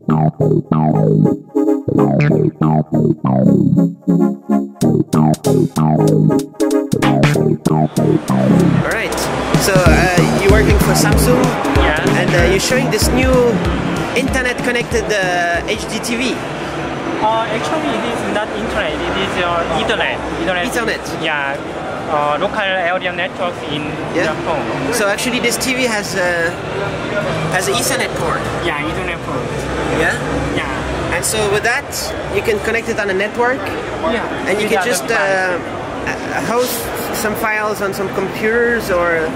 Alright, so you're working for Samsung, Yeah. and you're showing this new internet-connected HDTV. Actually, it is not internet. It is Ethernet. Ethernet. Yeah. Local area network in your home. So actually, this TV has an Ethernet port. Yeah, Ethernet port. Yeah. Yeah. And so with that, you can connect it on a network. Yeah. And you can just host some files on some computers or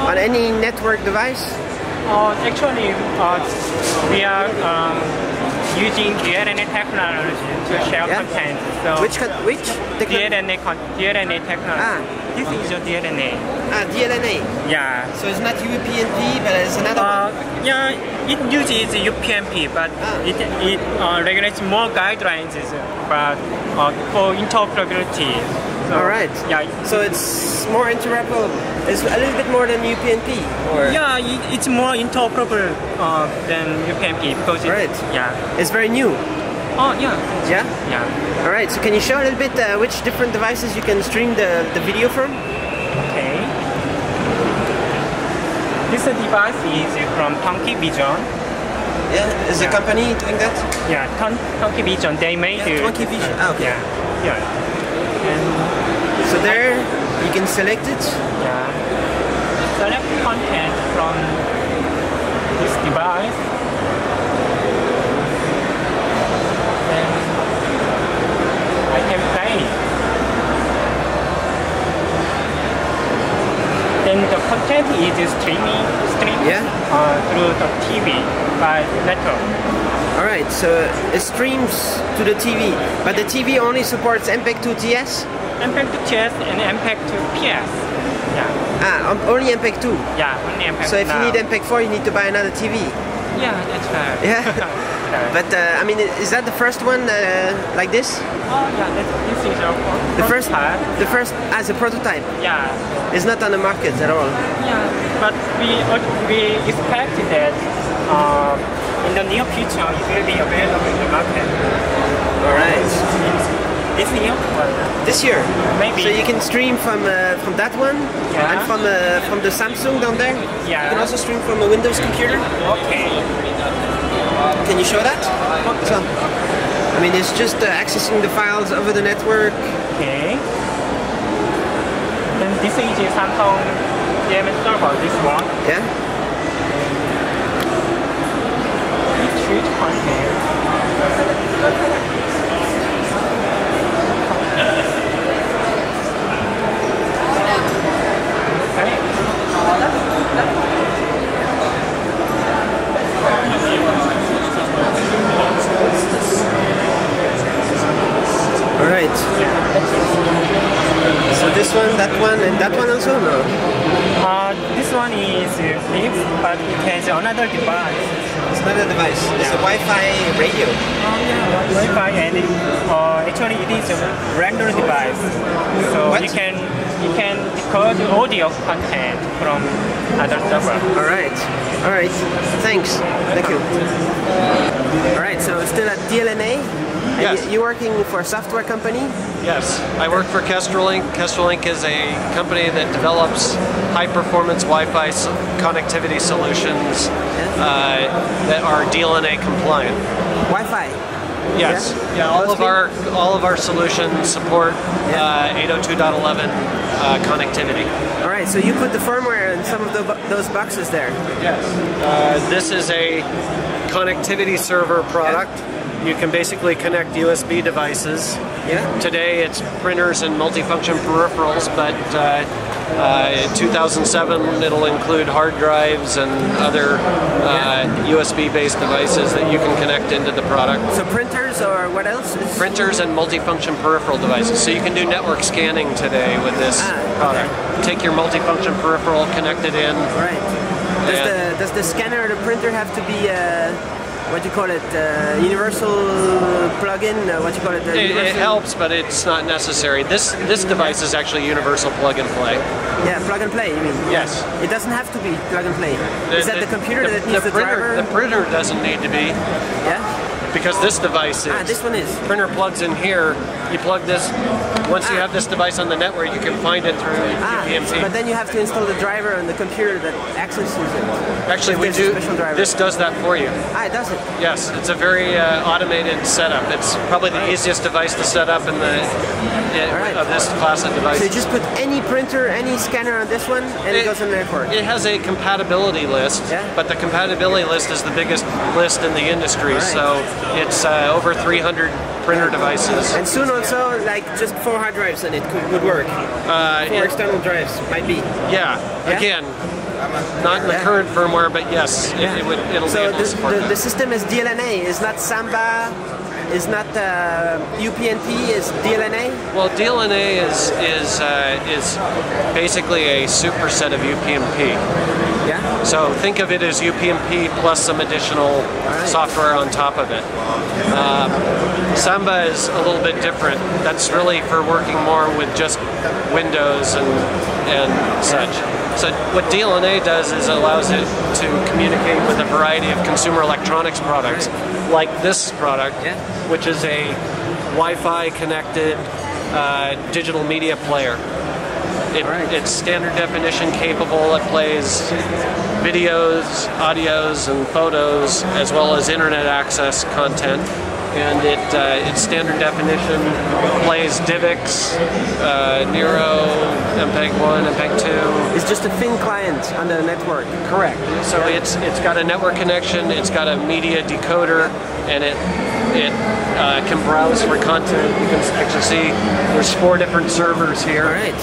on any network device. Actually, we are using DLNA technology to share content. So Which DLNA technology. This is your DLNA. DLNA. Yeah. So it's not upnp, but it's another one. Yeah, it uses upnp, but it regulates more guidelines, but for interoperability. So, all right. Yeah. So it's more interoperable. It's a little bit more than upnp, or yeah, it's more interoperable than upnp because it's very new. Oh yeah. Yeah. Yeah. All right. So can you show a little bit which different devices you can stream the video from? Okay. This device is from Donkey Vision. Yeah. Is the company doing that? Yeah, Donkey Vision. They made it. Donkey Vision. Okay. Yeah. Yeah. And so there you can select it. Yeah. Select content from this device. Then I can play it. Then the content is streaming through the TV by network. Alright, so it streams to the TV, but the TV only supports MPEG-2 TS? MPEG-2 TS and MPEG-2 PS. Yeah. Only MPEG-2? Yeah, only MPEG-2. So if you need MPEG-4, you need to buy another TV? Yeah, that's right. Yeah? But I mean, is that the first one like this? Oh yeah, this is our prototype. The first as a prototype? Yeah. It's not on the market at all? Yeah, but we expect that in the near future it will be available in the market. Alright. This year? This year? Maybe. So you can stream from that one? Yeah. And from the Samsung down there? Yeah. You can also stream from a Windows computer? Okay. Can you show that? Okay. So, I mean, it's just accessing the files over the network. Okay. Then this is Samsung DMS server, this one. Yeah? It should contain. Alright. So this one, that one, and that one also? No? This one is fixed, but it has another device. It's not a device. It's a Wi-Fi radio. Wi-Fi, and actually it is a render device. So you can record audio content from other server. Alright. Thanks. Thank you. Alright, so still at DLNA? Yes. You're working for a software company? Yes, I work for Kestrelink. Kestrelink is a company that develops high-performance Wi-Fi connectivity solutions that are DLNA compliant. Wi-Fi? Yes. Yeah. All of our solutions support 802.11 connectivity. All right. So you put the firmware in some of those boxes there. Yes. This is a connectivity server product. You can basically connect USB devices. Yeah. Today it's printers and multifunction peripherals, but in 2007 it'll include hard drives and other USB-based devices that you can connect into the product. So printers or what else? Printers and multifunction peripheral devices. So you can do network scanning today with this product. Take your multifunction peripheral, connect it in. Right. Does the scanner or the printer have to be what do you call it? Universal plug-in? What do you call it? It helps, but it's not necessary. This device is actually universal plug and play. Yeah, plug and play, you mean? Yes. It doesn't have to be plug and play. Is that the computer that needs the driver? The printer doesn't need to be. Yeah? because this device is. This one is. Printer plugs in here. You plug this. Once you have this device on the network, you can find it through UPnP. But then you have to install the driver on the computer that accesses it. Actually, we do. This does that for you. It does it. Yes, it's a very automated setup. It's probably the easiest device to set up in the of this class of device. So you just put any printer, any scanner on this one, and it goes on the network. It has a compatibility list, but the compatibility list is the biggest list in the industry. So it's over 300 printer devices. And soon also, like just 4 hard drives and it would work. 4 external drives might be. Yeah. Again, not in the current firmware, but yes, it'll be able to support that. The system is DLNA, is not Samba, is not UPnP, is DLNA? Well, DLNA is basically a superset of UPnP. Yeah. So think of it as UPnP plus some additional software on top of it. Samba is a little bit different. That's really for working more with just Windows and such. So what DLNA does is it allows it to communicate with a variety of consumer electronics products, like this product, which is a Wi-Fi connected digital media player. It's standard definition capable. It plays videos, audios, and photos, as well as internet access content. And it's standard definition, plays DivX, Nero, MPEG-1, MPEG-2. It's just a thin client on the network. Correct. So it's got a network connection, it's got a media decoder, and it can browse for content. You can actually see there's 4 different servers here. All right.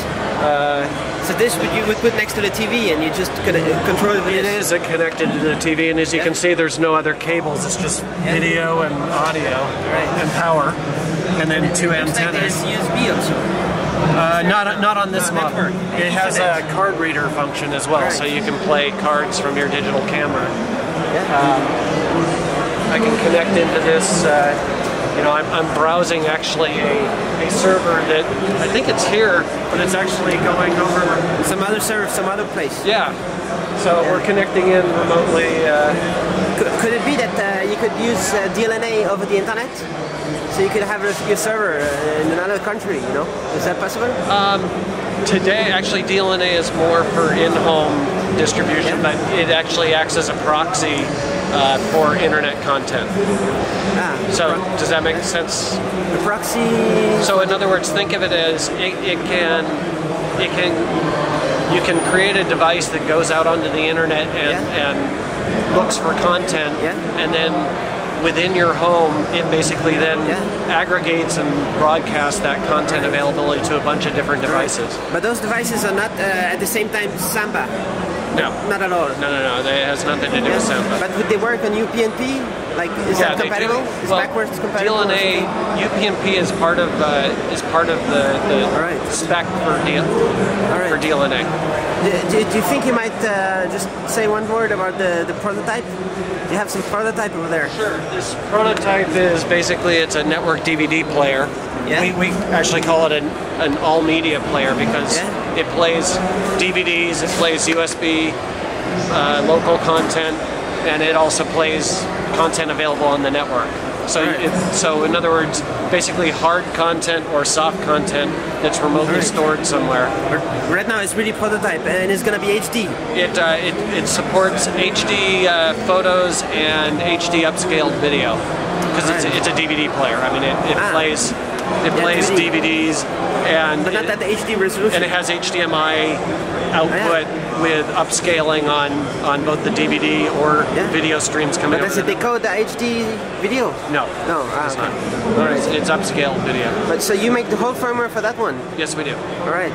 So this you would put next to the TV and you just control it with It is connected to the TV, and as you can see, there's no other cables. It's just video and audio and power, and then 2 antennas. There's USB also. Not on this model. It has a card reader function as well, so you can play cards from your digital camera. I can connect into this. You know, I'm browsing actually a server that I think it's here, but it's actually going over some other server, some other place. Yeah. So we're connecting in remotely. Could it be that you could use DLNA over the internet? So you could have your server in another country, you know? Is that possible? Today, actually, DLNA is more for in-home distribution, but it actually acts as a proxy for internet content. So does that make sense? The proxy. So in other words, think of it as you can create a device that goes out onto the internet and looks for content, and then within your home, it basically then aggregates and broadcasts that content availability to a bunch of different devices. But those devices are not at the same time Samba? No. Not at all? No. It has nothing to do with Samba. But would they work on UPnP? Like, is that compatible? Is backwards compatible? DLNA, UPnP is part of the spec for DLNA. Do you think you might just say one word about the prototype? Do you have some prototype over there? Sure. This prototype is basically, it's a network DVD player. We actually call it an all-media player because it plays DVDs, it plays USB, local content, and it also plays content available on the network. So, so in other words, basically hard content or soft content that's remotely stored somewhere. Right now it's really prototype, and it's going to be HD. It supports HD photos and HD upscaled video because it's a DVD player. I mean, it plays DVDs, but not at the HD resolution. And it has HDMI output with upscaling on both the DVD or video streams coming. But does it decode the HD video? No, it's not. It's upscaled video. But so you make the whole firmware for that one? Yes, we do. All right.